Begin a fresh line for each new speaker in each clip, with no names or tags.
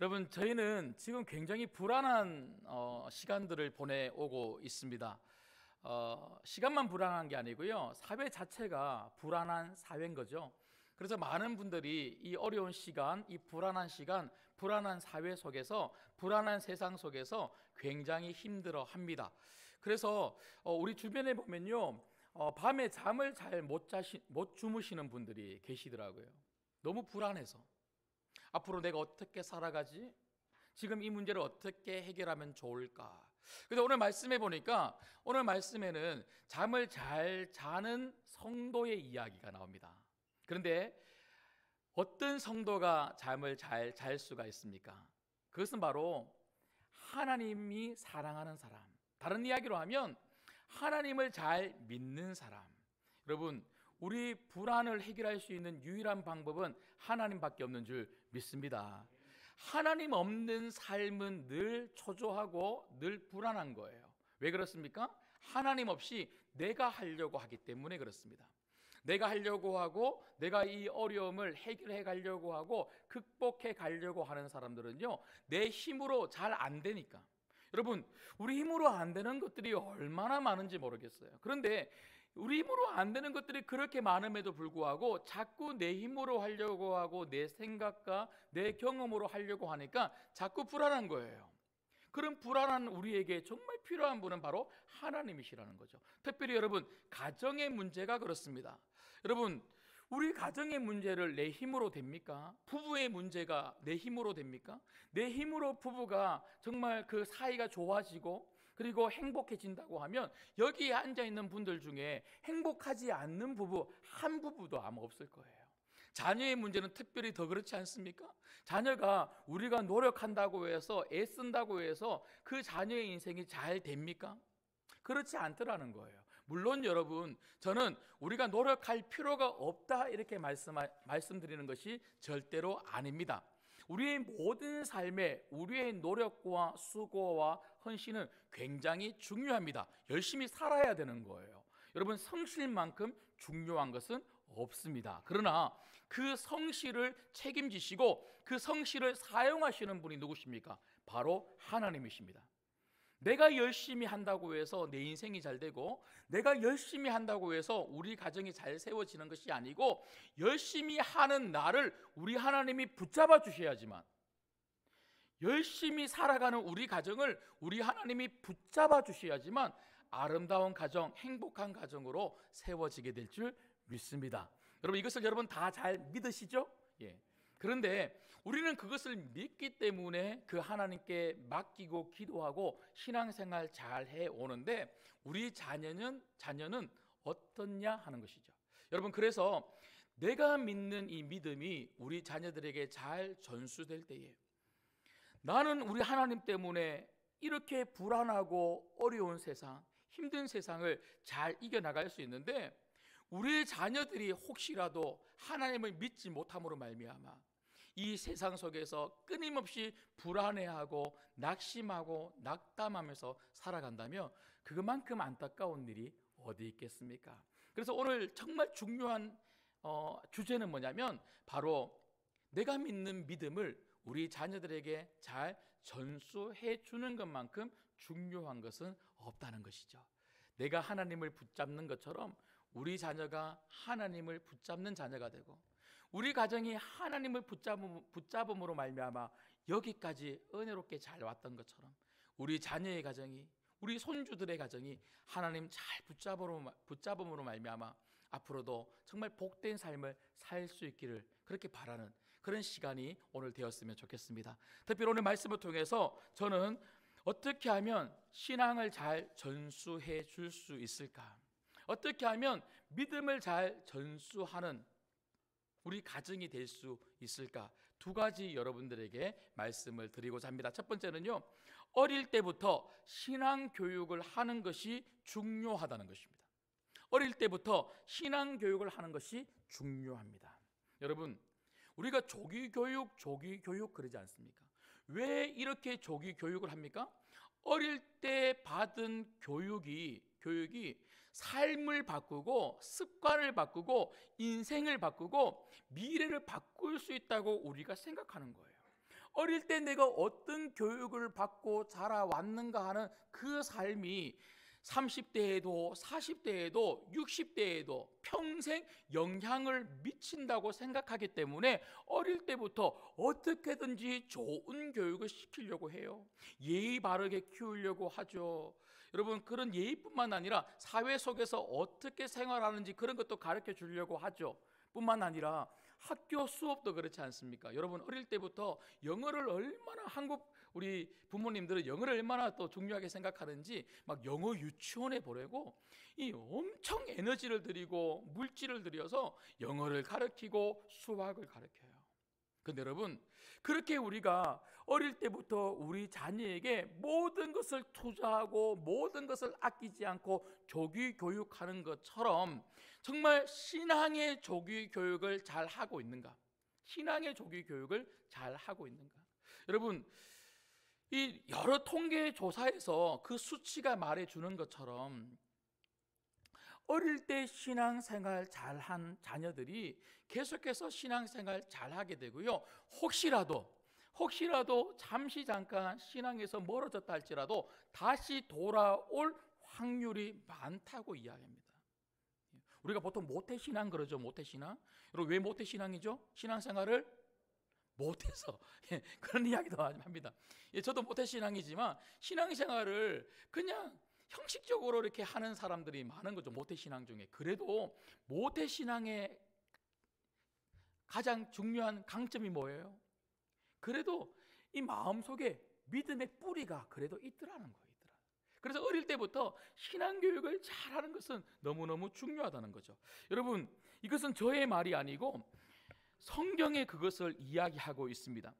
여러분, 저희는 지금 굉장히 불안한 시간들을 보내오고 있습니다. 시간만 불안한 게 아니고요, 사회 자체가 불안한 사회인 거죠. 그래서 많은 분들이 이 어려운 시간, 이 불안한 시간, 불안한 사회 속에서, 불안한 세상 속에서 굉장히 힘들어합니다. 그래서 우리 주변에 보면요, 밤에 잠을 잘 못 주무시는 분들이 계시더라고요. 너무 불안해서 앞으로 내가 어떻게 살아가지? 지금 이 문제를 어떻게 해결하면 좋을까? 그래서 오늘 말씀해 보니까, 오늘 말씀에는 잠을 잘 자는 성도의 이야기가 나옵니다. 그런데 어떤 성도가 잠을 잘 잘 수가 있습니까? 그것은 바로 하나님이 사랑하는 사람, 다른 이야기로 하면 하나님을 잘 믿는 사람. 여러분, 우리 불안을 해결할 수 있는 유일한 방법은 하나님밖에 없는 줄 믿습니다. 하나님 없는 삶은 늘 초조하고 늘 불안한 거예요. 왜 그렇습니까? 하나님 없이 내가 하려고 하기 때문에 그렇습니다. 내가 하려고 하고, 내가 이 어려움을 해결해 가려고 하고, 극복해 가려고 하는 사람들은요, 내 힘으로 잘 안 되니까. 여러분, 우리 힘으로 안 되는 것들이 얼마나 많은지 모르겠어요. 그런데 우리 힘으로 안 되는 것들이 그렇게 많음에도 불구하고 자꾸 내 힘으로 하려고 하고, 내 생각과 내 경험으로 하려고 하니까 자꾸 불안한 거예요. 그런 불안한 우리에게 정말 필요한 분은 바로 하나님이시라는 거죠. 특별히 여러분, 가정의 문제가 그렇습니다. 여러분, 우리 가정의 문제를 내 힘으로 됩니까? 부부의 문제가 내 힘으로 됩니까? 내 힘으로 부부가 정말 그 사이가 좋아지고 그리고 행복해진다고 하면, 여기에 앉아있는 분들 중에 행복하지 않는 부부 한 부부도 아마 없을 거예요. 자녀의 문제는 특별히 더 그렇지 않습니까? 자녀가 우리가 노력한다고 해서, 애쓴다고 해서 그 자녀의 인생이 잘 됩니까? 그렇지 않더라는 거예요. 물론 여러분, 저는 우리가 노력할 필요가 없다 이렇게 말씀드리는 것이 절대로 아닙니다. 우리의 모든 삶에 우리의 노력과 수고와 헌신은 굉장히 중요합니다. 열심히 살아야 되는 거예요. 여러분, 성실만큼 중요한 것은 없습니다. 그러나 그 성실을 책임지시고 그 성실을 사용하시는 분이 누구십니까? 바로 하나님이십니다. 내가 열심히 한다고 해서 내 인생이 잘 되고, 내가 열심히 한다고 해서 우리 가정이 잘 세워지는 것이 아니고, 열심히 하는 나를 우리 하나님이 붙잡아 주셔야지만, 열심히 살아가는 우리 가정을 우리 하나님이 붙잡아 주셔야지만 아름다운 가정, 행복한 가정으로 세워지게 될 줄 믿습니다. 여러분, 이것을 여러분 다 잘 믿으시죠? 예. 그런데 우리는 그것을 믿기 때문에 그 하나님께 맡기고 기도하고 신앙생활 잘 해오는데, 우리 자녀는 어떻냐 하는 것이죠. 여러분, 그래서 내가 믿는 이 믿음이 우리 자녀들에게 잘 전수될 때에, 나는 우리 하나님 때문에 이렇게 불안하고 어려운 세상, 힘든 세상을 잘 이겨나갈 수 있는데, 우리 자녀들이 혹시라도 하나님을 믿지 못함으로 말미암아 이 세상 속에서 끊임없이 불안해하고 낙심하고 낙담하면서 살아간다면 그만큼 안타까운 일이 어디 있겠습니까? 그래서 오늘 정말 중요한 주제는 뭐냐면, 바로 내가 믿는 믿음을 우리 자녀들에게 잘 전수해 주는 것만큼 중요한 것은 없다는 것이죠. 내가 하나님을 붙잡는 것처럼 우리 자녀가 하나님을 붙잡는 자녀가 되고, 우리 가정이 하나님을 붙잡음으로 말미암아 여기까지 은혜롭게 잘 왔던 것처럼 우리 자녀의 가정이, 우리 손주들의 가정이 하나님 잘 붙잡음으로 말미암아 앞으로도 정말 복된 삶을 살 수 있기를 그렇게 바라는 그런 시간이 오늘 되었으면 좋겠습니다. 특별히 오늘 말씀을 통해서 저는 어떻게 하면 신앙을 잘 전수해 줄 수 있을까? 어떻게 하면 믿음을 잘 전수하는 우리 가정이 될 수 있을까? 두 가지 여러분들에게 말씀을 드리고자 합니다. 첫 번째는요, 어릴 때부터 신앙 교육을 하는 것이 중요하다는 것입니다. 어릴 때부터 신앙 교육을 하는 것이 중요합니다. 여러분, 우리가 조기 교육 그러지 않습니까? 왜 이렇게 조기 교육을 합니까? 어릴 때 받은 교육이 삶을 바꾸고 습관을 바꾸고 인생을 바꾸고 미래를 바꿀 수 있다고 우리가 생각하는 거예요. 어릴 때 내가 어떤 교육을 받고 자라왔는가 하는 그 삶이 30대에도 40대에도 60대에도 평생 영향을 미친다고 생각하기 때문에 어릴 때부터 어떻게든지 좋은 교육을 시키려고 해요. 예의 바르게 키우려고 하죠. 여러분, 그런 예의뿐만 아니라 사회 속에서 어떻게 생활하는지 그런 것도 가르쳐 주려고 하죠. 뿐만 아니라 학교 수업도 그렇지 않습니까? 여러분, 어릴 때부터 영어를 얼마나 우리 부모님들은 영어를 얼마나 또 중요하게 생각하는지 막 영어 유치원에 보내고 이 엄청 에너지를 들이고 물질을 들여서 영어를 가르치고 수학을 가르쳐요. 근데 여러분, 그렇게 우리가 어릴 때부터 우리 자녀에게 모든 것을 투자하고 모든 것을 아끼지 않고 조기 교육하는 것처럼 정말 신앙의 조기 교육을 잘 하고 있는가? 신앙의 조기 교육을 잘 하고 있는가? 여러분, 이 여러 통계 조사에서 그 수치가 말해주는 것처럼 어릴 때 신앙생활 잘한 자녀들이 계속해서 신앙생활 잘하게 되고요. 혹시라도 잠깐 신앙에서 멀어졌다 할지라도 다시 돌아올 확률이 많다고 이야기합니다. 우리가 보통 모태신앙 그러죠. 모태신앙. 여러분, 왜 모태신앙이죠? 신앙생활을 못해서 그런 이야기도 합니다. 저도 모태신앙이지만 신앙생활을 그냥 형식적으로 이렇게 하는 사람들이 많은 거죠. 모태신앙 중에. 그래도 모태신앙의 가장 중요한 강점이 뭐예요? 그래도 이 마음속에 믿음의 뿌리가 그래도 있더라는 거예요. 그래서 어릴 때부터 신앙교육을 잘하는 것은 너무너무 중요하다는 거죠. 여러분, 이것은 저의 말이 아니고 성경에 그것을 이야기하고 있습니다.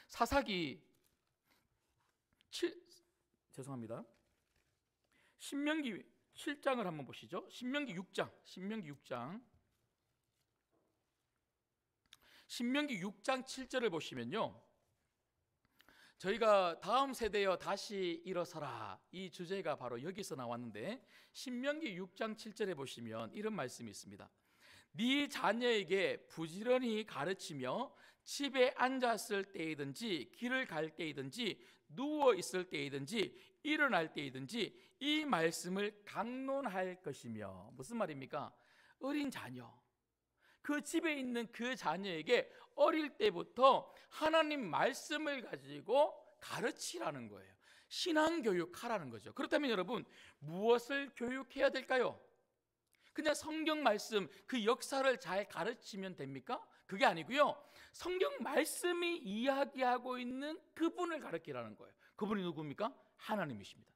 사사기 신명기 7장을 한번 보시죠. 신명기 6장 7절을 보시면요, 저희가 다음 세대여 다시 일어서라, 이 주제가 바로 여기서 나왔는데, 신명기 6장 7절에 보시면 이런 말씀이 있습니다. 네 자녀에게 부지런히 가르치며 집에 앉았을 때이든지 길을 갈 때이든지 누워 있을 때이든지 일어날 때이든지 이 말씀을 강론할 것이며. 무슨 말입니까? 어린 자녀, 그 집에 있는 그 자녀에게 어릴 때부터 하나님 말씀을 가지고 가르치라는 거예요. 신앙교육하라는 거죠. 그렇다면 여러분, 무엇을 교육해야 될까요? 그냥 성경 말씀 그 역사를 잘 가르치면 됩니까? 그게 아니고요, 성경 말씀이 이야기하고 있는 그분을 가르치라는 거예요. 그분이 누굽니까? 하나님이십니다.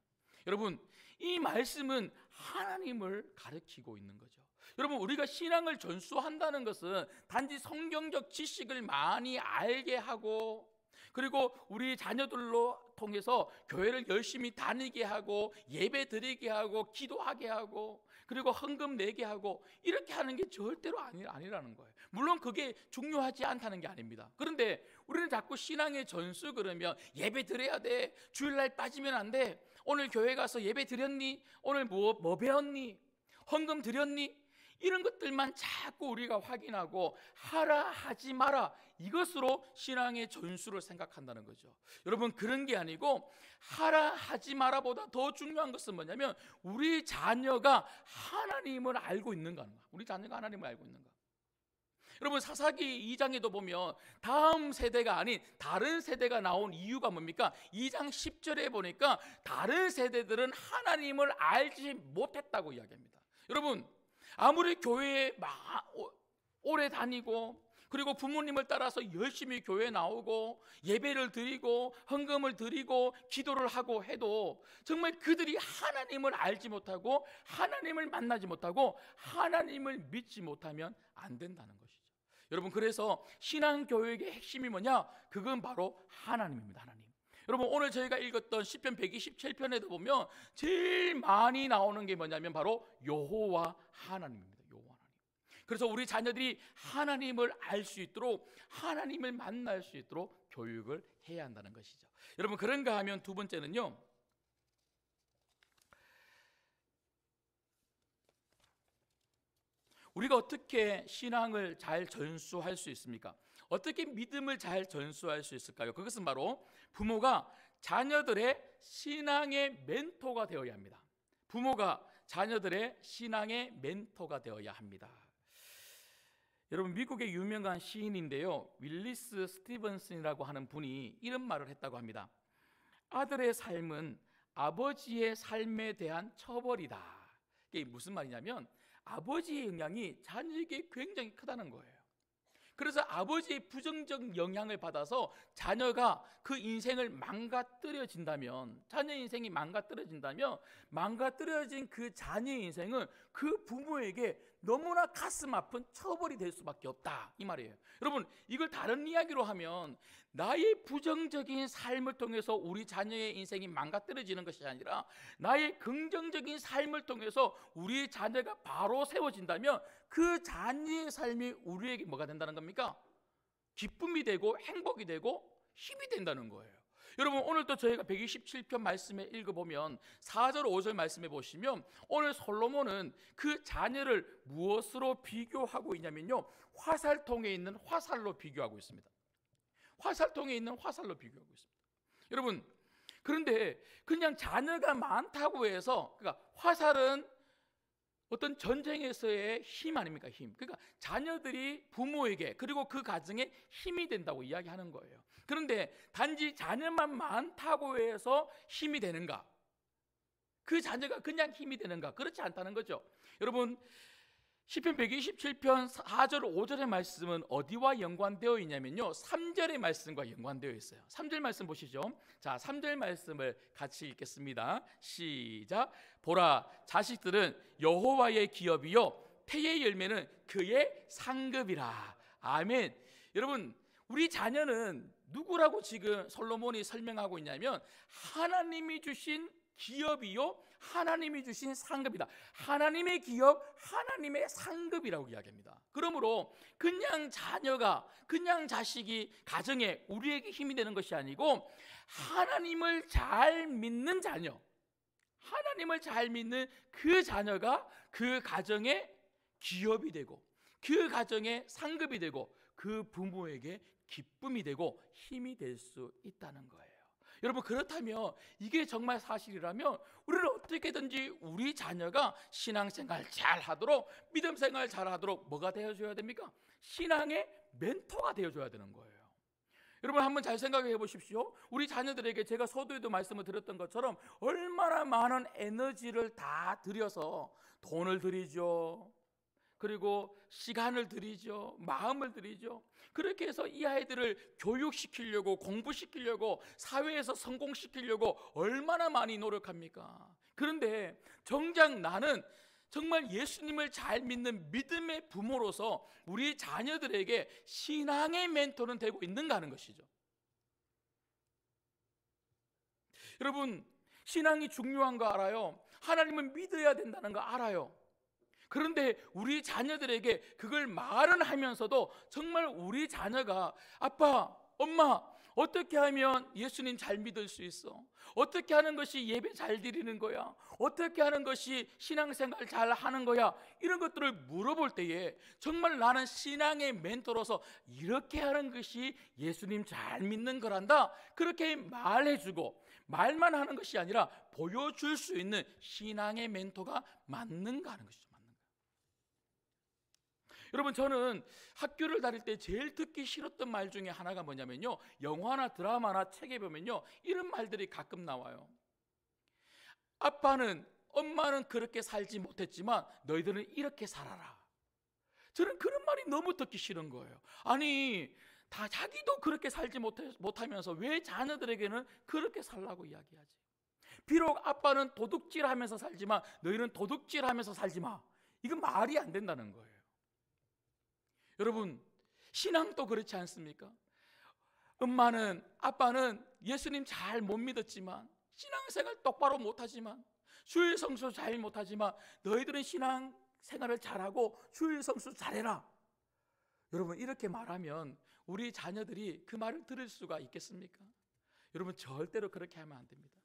여러분, 이 말씀은 하나님을 가르치고 있는 거죠. 여러분, 우리가 신앙을 전수한다는 것은 단지 성경적 지식을 많이 알게 하고, 그리고 우리 자녀들로 통해서 교회를 열심히 다니게 하고 예배 드리게 하고 기도하게 하고 그리고 헌금 내게 하고 이렇게 하는 게 절대로 아니라는 거예요. 물론 그게 중요하지 않다는 게 아닙니다. 그런데 우리는 자꾸 신앙의 전수 그러면 예배 드려야 돼, 주일날 빠지면 안 돼, 오늘 교회 가서 예배 드렸니, 오늘 뭐 배웠니, 헌금 드렸니, 이런 것들만 자꾸 우리가 확인하고 하라 하지 마라, 이것으로 신앙의 전수를 생각한다는 거죠. 여러분, 그런 게 아니고 하라 하지 마라 보다 더 중요한 것은 뭐냐면 우리 자녀가 하나님을 알고 있는가. 우리 자녀가 하나님을 알고 있는가. 여러분, 사사기 2장에도 보면 다음 세대가 아닌 다른 세대가 나온 이유가 뭡니까? 2장 10절에 보니까 다른 세대들은 하나님을 알지 못했다고 이야기합니다. 여러분, 아무리 교회에 오래 다니고 그리고 부모님을 따라서 열심히 교회에 나오고 예배를 드리고 헌금을 드리고 기도를 하고 해도 정말 그들이 하나님을 알지 못하고 하나님을 만나지 못하고 하나님을 믿지 못하면 안 된다는 것이죠. 여러분, 그래서 신앙교육의 핵심이 뭐냐? 그건 바로 하나님입니다. 하나님. 여러분, 오늘 저희가 읽었던 시편 127편에도 보면 제일 많이 나오는 게 뭐냐면 바로 여호와 하나님입니다. 여호와 하나님. 그래서 우리 자녀들이 하나님을 알 수 있도록 하나님을 만날 수 있도록 교육을 해야 한다는 것이죠. 여러분, 그런가 하면 두 번째는요, 우리가 어떻게 신앙을 잘 전수할 수 있습니까? 어떻게 믿음을 잘 전수할 수 있을까요? 그것은 바로 부모가 자녀들의 신앙의 멘토가 되어야 합니다. 부모가 자녀들의 신앙의 멘토가 되어야 합니다. 여러분, 미국의 유명한 시인인데요, 윌리스 스티븐슨이라고 하는 분이 이런 말을 했다고 합니다. 아들의 삶은 아버지의 삶에 대한 처벌이다. 이게 무슨 말이냐면 아버지의 영향이 자녀에게 굉장히 크다는 거예요. 그래서 아버지의 부정적 영향을 받아서 자녀가 그 인생을 망가뜨려진다면, 자녀 인생이 망가뜨려진다면, 망가뜨려진 그 자녀의 인생은 그 부모에게 너무나 가슴 아픈 처벌이 될 수밖에 없다, 이 말이에요. 여러분, 이걸 다른 이야기로 하면 나의 부정적인 삶을 통해서 우리 자녀의 인생이 망가뜨려지는 것이 아니라 나의 긍정적인 삶을 통해서 우리 자녀가 바로 세워진다면 그 자녀의 삶이 우리에게 뭐가 된다는 겁니까? 기쁨이 되고 행복이 되고 힘이 된다는 거예요. 여러분, 오늘 또 저희가 127편 말씀에 읽어보면 4절 5절 말씀에 보시면 오늘 솔로몬은 그 자녀를 무엇으로 비교하고 있냐면요, 화살통에 있는 화살로 비교하고 있습니다. 화살통에 있는 화살로 비교하고 있습니다. 여러분, 그런데 그냥 자녀가 많다고 해서, 그러니까 화살은 어떤 전쟁에서의 힘 아닙니까? 힘. 그러니까 자녀들이 부모에게 그리고 그 가정에 힘이 된다고 이야기하는 거예요. 그런데 단지 자녀만 많다고 해서 힘이 되는가? 그 자녀가 그냥 힘이 되는가? 그렇지 않다는 거죠. 여러분, 시편 127편 4절 5절의 말씀은 어디와 연관되어 있냐면요, 3절의 말씀과 연관되어 있어요. 3절 말씀 보시죠. 자, 3절 말씀을 같이 읽겠습니다. 시작. 보라, 자식들은 여호와의 기업이요 태의 열매는 그의 상급이라. 아멘. 여러분, 우리 자녀는 누구라고 지금 솔로몬이 설명하고 있냐면 하나님이 주신 기업이요 하나님이 주신 상급이다. 하나님의 기업, 하나님의 상급이라고 이야기합니다. 그러므로 그냥 자녀가, 그냥 자식이 가정에 우리에게 힘이 되는 것이 아니고 하나님을 잘 믿는 자녀, 하나님을 잘 믿는 그 자녀가 그 가정의 기업이 되고 그 가정의 상급이 되고 그 부모에게 기쁨이 되고 힘이 될 수 있다는 거예요. 여러분, 그렇다면 이게 정말 사실이라면 우리는 어떻게든지 우리 자녀가 신앙생활 잘하도록, 믿음생활 잘하도록 뭐가 되어줘야 됩니까? 신앙의 멘토가 되어줘야 되는 거예요. 여러분, 한번 잘 생각해 보십시오. 우리 자녀들에게 제가 서두에도 말씀을 드렸던 것처럼 얼마나 많은 에너지를 다 들여서 돈을 들이죠, 그리고 시간을 들이죠, 마음을 들이죠. 그렇게 해서 이 아이들을 교육시키려고, 공부시키려고, 사회에서 성공시키려고 얼마나 많이 노력합니까? 그런데 정작 나는 정말 예수님을 잘 믿는 믿음의 부모로서 우리 자녀들에게 신앙의 멘토는 되고 있는가 하는 것이죠. 여러분, 신앙이 중요한 거 알아요. 하나님을 믿어야 된다는 거 알아요. 그런데 우리 자녀들에게 그걸 말은 하면서도 정말 우리 자녀가 아빠, 엄마, 어떻게 하면 예수님 잘 믿을 수 있어? 어떻게 하는 것이 예배 잘 드리는 거야? 어떻게 하는 것이 신앙생활 잘 하는 거야? 이런 것들을 물어볼 때에 정말 나는 신앙의 멘토로서 이렇게 하는 것이 예수님 잘 믿는 거란다, 그렇게 말해주고 말만 하는 것이 아니라 보여줄 수 있는 신앙의 멘토가 맞는가 하는 것이죠. 여러분, 저는 학교를 다닐 때 제일 듣기 싫었던 말 중에 하나가 뭐냐면요, 영화나 드라마나 책에 보면요 이런 말들이 가끔 나와요. 아빠는, 엄마는 그렇게 살지 못했지만 너희들은 이렇게 살아라. 저는 그런 말이 너무 듣기 싫은 거예요. 아니, 다 자기도 그렇게 살지 못하면서 왜 자녀들에게는 그렇게 살라고 이야기하지? 비록 아빠는 도둑질하면서 살지만 너희는 도둑질하면서 살지 마. 이건 말이 안 된다는 거예요. 여러분, 신앙도 그렇지 않습니까? 엄마는, 아빠는 예수님 잘 못 믿었지만, 신앙생활 똑바로 못하지만, 주일 성수 잘 못하지만 너희들은 신앙생활을 잘하고 주일 성수 잘해라. 여러분, 이렇게 말하면 우리 자녀들이 그 말을 들을 수가 있겠습니까? 여러분, 절대로 그렇게 하면 안 됩니다.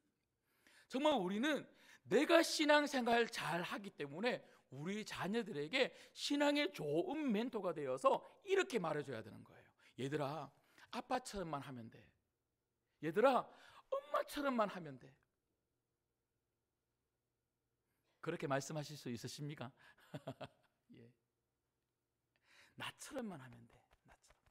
정말 우리는 내가 신앙생활 잘하기 때문에 우리 자녀들에게 신앙의 좋은 멘토가 되어서 이렇게 말해줘야 되는 거예요. 얘들아, 아빠처럼만 하면 돼. 얘들아, 엄마처럼만 하면 돼. 그렇게 말씀하실 수 있으십니까? 예. 나처럼만 하면 돼. 나처럼.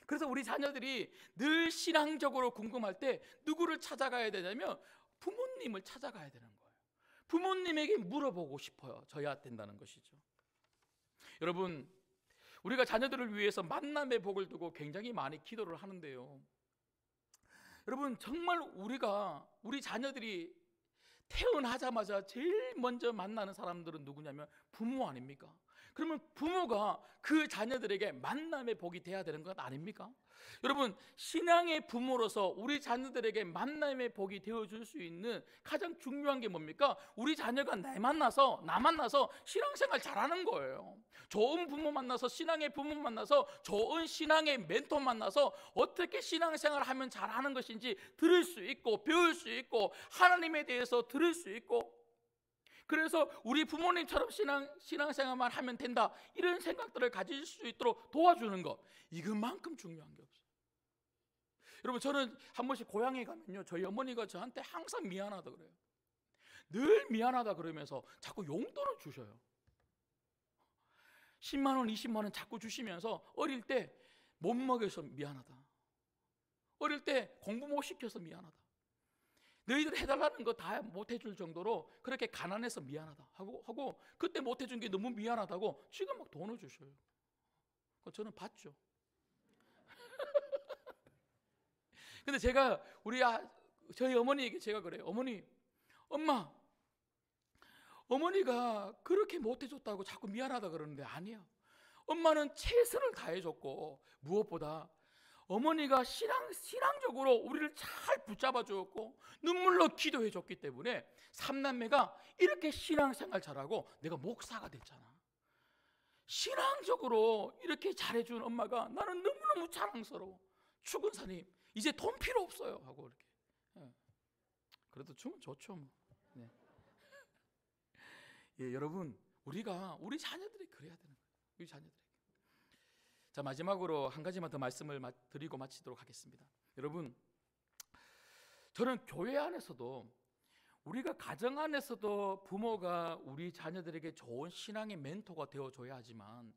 그래서 우리 자녀들이 늘 신앙적으로 궁금할 때 누구를 찾아가야 되냐면 부모님을 찾아가야 되는 거예요. 부모님에게 물어보고 싶어요. 져야 된다는 것이죠. 여러분, 우리가 자녀들을 위해서 만남의 복을 두고 굉장히 많이 기도를 하는데요, 여러분, 정말 우리 자녀들이 태어나자마자 제일 먼저 만나는 사람들은 누구냐면 부모 아닙니까? 그러면 부모가 그 자녀들에게 만남의 복이 돼야 되는 것 아닙니까? 여러분, 신앙의 부모로서 우리 자녀들에게 만남의 복이 되어줄 수 있는 가장 중요한 게 뭡니까? 우리 자녀가 나 만나서 신앙생활 잘하는 거예요. 좋은 부모 만나서, 신앙의 부모 만나서, 좋은 신앙의 멘토 만나서 어떻게 신앙생활을 하면 잘하는 것인지 들을 수 있고, 배울 수 있고, 하나님에 대해서 들을 수 있고, 그래서 우리 부모님처럼 신앙생활만 하면 된다, 이런 생각들을 가질 수 있도록 도와주는 것, 이것만큼 중요한 게 없어요. 여러분, 저는 한 번씩 고향에 가면요, 저희 어머니가 저한테 항상 미안하다 그래요. 늘 미안하다 그러면서 자꾸 용돈을 주셔요. 10만 원, 20만 원 자꾸 주시면서 어릴 때 못 먹여서 미안하다, 어릴 때 공부 못 시켜서 미안하다, 너희들 해달라는 거 다 못 해줄 정도로 그렇게 가난해서 미안하다 하고 그때 못 해준 게 너무 미안하다고 지금 막 돈을 주셔요. 저는 받죠. 근데 제가 저희 어머니에게 제가 그래요. 엄마, 어머니가 그렇게 못 해줬다고 자꾸 미안하다 그러는데 아니야. 엄마는 최선을 다해줬고, 무엇보다 어머니가 신앙적으로 우리를 잘 붙잡아 주었고 눈물로 기도해 줬기 때문에 삼남매가 이렇게 신앙생활 잘하고 내가 목사가 됐잖아. 신앙적으로 이렇게 잘해준 엄마가 나는 너무너무 자랑스러워. 추근사님, 이제 돈 필요 없어요 하고 이렇게. 그래도 주면 좋죠 뭐. 네. 예, 여러분, 우리 자녀들이 그래야 되는 거예요. 우리 자녀들에게. 자, 마지막으로 한 가지만 더 말씀을 드리고 마치도록 하겠습니다. 여러분, 저는 교회 안에서도, 우리가 가정 안에서도 부모가 우리 자녀들에게 좋은 신앙의 멘토가 되어줘야 하지만,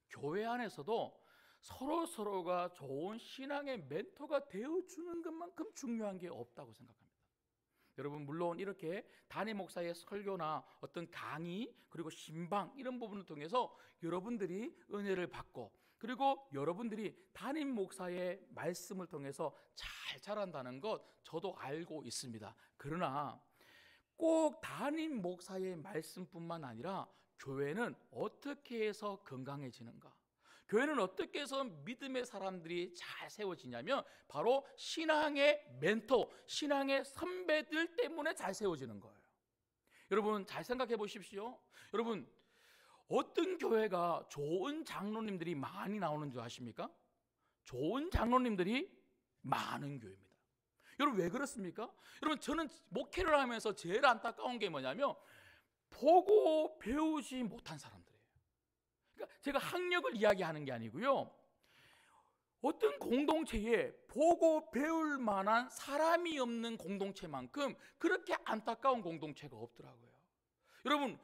교회 안에서도 서로가 좋은 신앙의 멘토가 되어주는 것만큼 중요한 게 없다고 생각합니다. 여러분, 물론 이렇게 담임 목사의 설교나 어떤 강의, 그리고 신방, 이런 부분을 통해서 여러분들이 은혜를 받고, 그리고 여러분들이 담임 목사의 말씀을 통해서 잘 자란다는 것 저도 알고 있습니다. 그러나 꼭 담임 목사의 말씀뿐만 아니라 교회는 어떻게 해서 건강해지는가? 교회는 어떻게 해서 믿음의 사람들이 잘 세워지냐면 바로 신앙의 멘토, 신앙의 선배들 때문에 잘 세워지는 거예요. 여러분, 잘 생각해 보십시오. 여러분, 어떤 교회가 좋은 장로님들이 많이 나오는 줄 아십니까? 좋은 장로님들이 많은 교회입니다. 여러분, 왜 그렇습니까? 여러분, 저는 목회를 하면서 제일 안타까운 게 뭐냐면 보고 배우지 못한 사람들이에요. 그러니까 제가 학력을 이야기하는 게 아니고요, 어떤 공동체에 보고 배울 만한 사람이 없는 공동체만큼 그렇게 안타까운 공동체가 없더라고요. 여러분,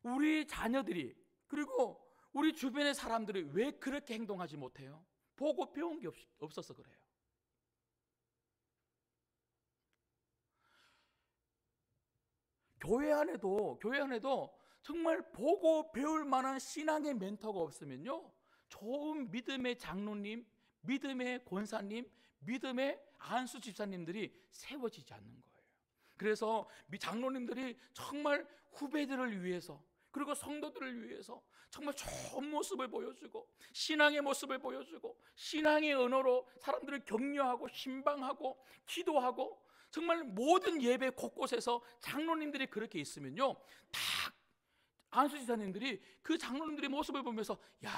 우리 자녀들이, 그리고 우리 주변의 사람들이 왜 그렇게 행동하지 못해요? 보고 배운 게 없어서 그래요. 교회 안에도 정말 보고 배울 만한 신앙의 멘토가 없으면요, 좋은 믿음의 장로님, 믿음의 권사님, 믿음의 안수 집사님들이 세워지지 않는 거예요. 그래서 장로님들이 정말 후배들을 위해서, 그리고 성도들을 위해서 정말 좋은 모습을 보여주고, 신앙의 모습을 보여주고, 신앙의 언어로 사람들을 격려하고 신방하고 기도하고, 정말 모든 예배 곳곳에서 장로님들이 그렇게 있으면요, 다 안수지사님들이 그 장로님들의 모습을 보면서 야,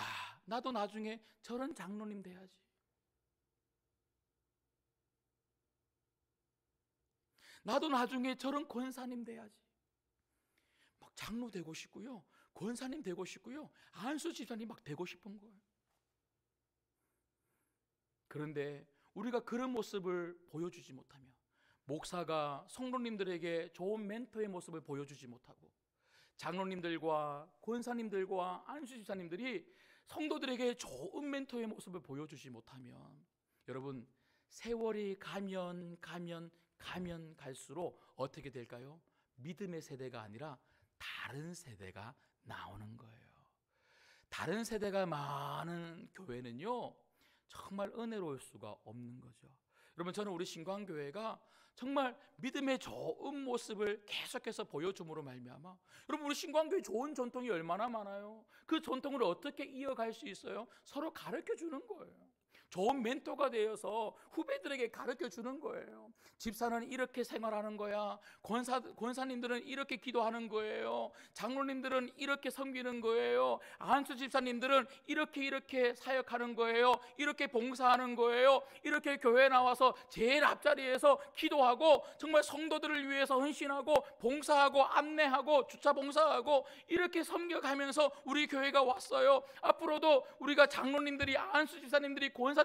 나도 나중에 저런 장로님 돼야지, 나도 나중에 저런 권사님 돼야지, 막 장로 되고 싶고요, 권사님 되고 싶고요, 안수 집사님 막 되고 싶은 거예요. 그런데 우리가 그런 모습을 보여주지 못하며, 목사가 성도님들에게 좋은 멘토의 모습을 보여주지 못하고, 장로님들과 권사님들과 안수집사님들이 성도들에게 좋은 멘토의 모습을 보여주지 못하면, 여러분, 세월이 가면 갈수록 어떻게 될까요? 믿음의 세대가 아니라 다른 세대가 나오는 거예요. 다른 세대가 많은 교회는요, 정말 은혜로울 수가 없는 거죠. 여러분, 저는 우리 신광교회가 정말 믿음의 좋은 모습을 계속해서 보여줌으로 말미암아, 여러분, 우리 신광교회 좋은 전통이 얼마나 많아요. 그 전통을 어떻게 이어갈 수 있어요? 서로 가르쳐 주는 거예요. 좋은 멘토가 되어서 후배들에게 가르쳐 주는 거예요. 집사는 이렇게 생활하는 거야. 권사님들은 이렇게 기도하는 거예요. 장로님들은 이렇게 섬기는 거예요. 안수 집사님들은 이렇게 사역하는 거예요. 이렇게 봉사하는 거예요. 이렇게 교회에 나와서 제일 앞자리에서 기도하고 정말 성도들을 위해서 헌신하고 봉사하고 안내하고 주차 봉사하고 이렇게 섬겨가면서 우리 교회가 왔어요. 앞으로도 우리가 장로님들이, 안수 집사님들이, 권사님들이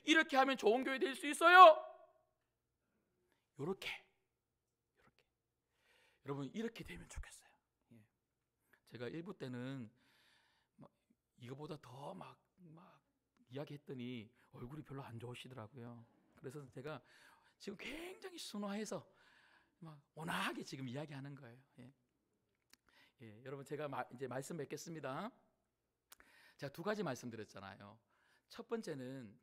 이렇게 하면 좋은 교회 될 수 있어요. 이렇게 여러분, 이렇게 되면 좋겠어요. 제가 일부 때는 이거보다 더 막 이야기했더니 얼굴이 별로 안 좋으시더라고요. 그래서 제가 지금 굉장히 순화해서 막 온화하게 지금 이야기하는 거예요. 여러분, 제가 이제 말씀 맺겠습니다. 제가 두 가지 말씀드렸잖아요. 첫 번째는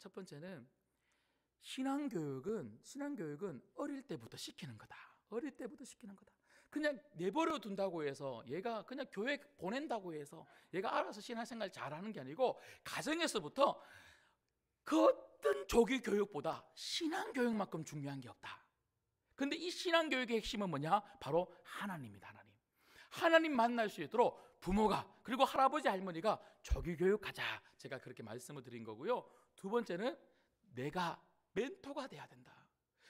신앙교육은 어릴 때부터 시키는 거다. 어릴 때부터 시키는 거다. 그냥 내버려 둔다고 해서, 얘가 그냥 교회 보낸다고 해서 얘가 알아서 신앙생활 잘하는 게 아니고, 가정에서부터 그 어떤 조기 교육보다 신앙교육만큼 중요한 게 없다. 근데 이 신앙교육의 핵심은 뭐냐? 바로 하나님입니다. 하나님 만날 수 있도록 부모가, 그리고 할아버지 할머니가 조기 교육하자, 제가 그렇게 말씀을 드린 거고요. 두 번째는 내가 멘토가 돼야 된다.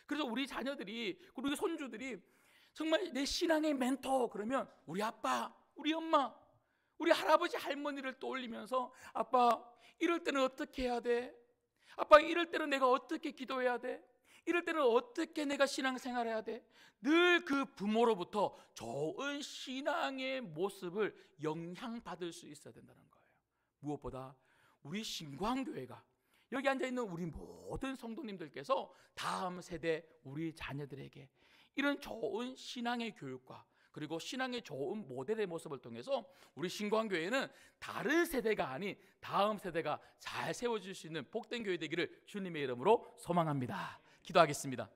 그래서 우리 자녀들이, 우리 손주들이 정말 내 신앙의 멘토 그러면 우리 아빠, 우리 엄마, 우리 할아버지 할머니를 떠올리면서, 아빠 이럴 때는 어떻게 해야 돼? 아빠 이럴 때는 내가 어떻게 기도해야 돼? 이럴 때는 어떻게 내가 신앙생활해야 돼? 늘 그 부모로부터 좋은 신앙의 모습을 영향받을 수 있어야 된다는 거예요. 무엇보다 우리 신광교회가, 여기 앉아있는 우리 모든 성도님들께서 다음 세대 우리 자녀들에게 이런 좋은 신앙의 교육과, 그리고 신앙의 좋은 모델의 모습을 통해서 우리 신광교회는 다른 세대가 아닌 다음 세대가 잘 세워질 수 있는 복된 교회 되기를 주님의 이름으로 소망합니다. 기도하겠습니다.